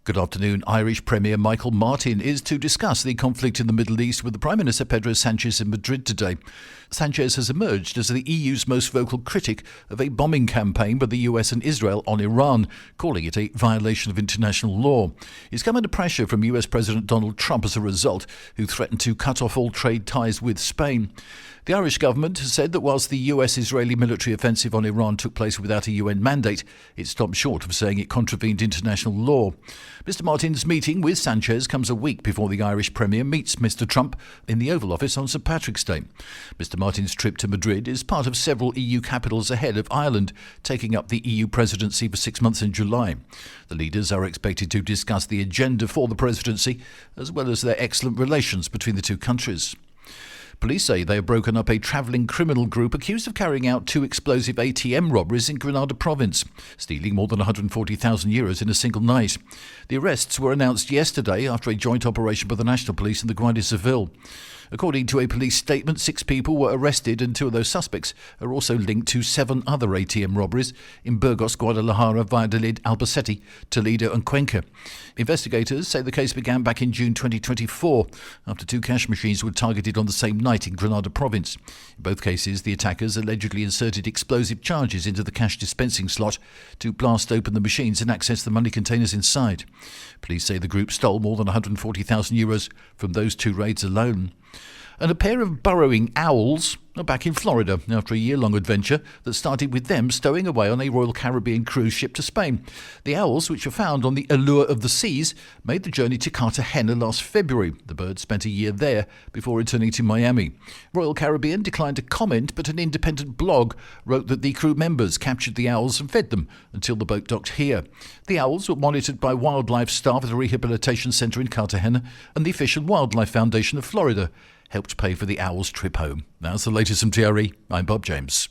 Good afternoon. Irish Premier Michael Martin is to discuss the conflict in the Middle East with the Prime Minister Pedro Sanchez in Madrid today. Sanchez has emerged as the EU's most vocal critic of a bombing campaign by the US and Israel on Iran, calling it a violation of international law. He's come under pressure from US President Donald Trump as a result, who threatened to cut off all trade ties with Spain. The Irish government has said that whilst the US-Israeli military offensive on Iran took place without a UN mandate, it stopped short of saying it contravened international law. Mr Martin's meeting with Sanchez comes a week before the Irish Premier meets Mr Trump in the Oval Office on St Patrick's Day. Mr Martin's trip to Madrid is part of several EU capitals ahead of Ireland, taking up the EU presidency for 6 months in July. The leaders are expected to discuss the agenda for the presidency, as well as their excellent relations between the two countries. Police say they have broken up a travelling criminal group accused of carrying out 2 explosive ATM robberies in Granada province, stealing more than €140,000 in a single night. The arrests were announced yesterday after a joint operation by the National Police and the Guardia Civil. According to a police statement, 6 people were arrested and 2 of those suspects are also linked to 7 other ATM robberies in Burgos, Guadalajara, Valladolid, Albacete, Toledo and Cuenca. Investigators say the case began back in June 2024 after 2 cash machines were targeted on the same night in Granada province. In both cases, the attackers allegedly inserted explosive charges into the cash dispensing slot to blast open the machines and access the money containers inside. Police say the group stole more than €140,000 from those 2 raids alone. And a pair of burrowing owls are back in Florida after a year-long adventure that started with them stowing away on a Royal Caribbean cruise ship to Spain. The owls, which were found on the Allure of the Seas, made the journey to Cartagena last February. The birds spent a year there before returning to Miami. Royal Caribbean declined to comment, but an independent blog wrote that the crew members captured the owls and fed them until the boat docked here. The owls were monitored by wildlife staff at a rehabilitation centre in Cartagena, and the Fish and Wildlife Foundation of Florida helped pay for the owls' trip home. That's the latest from TRE. I'm Bob James.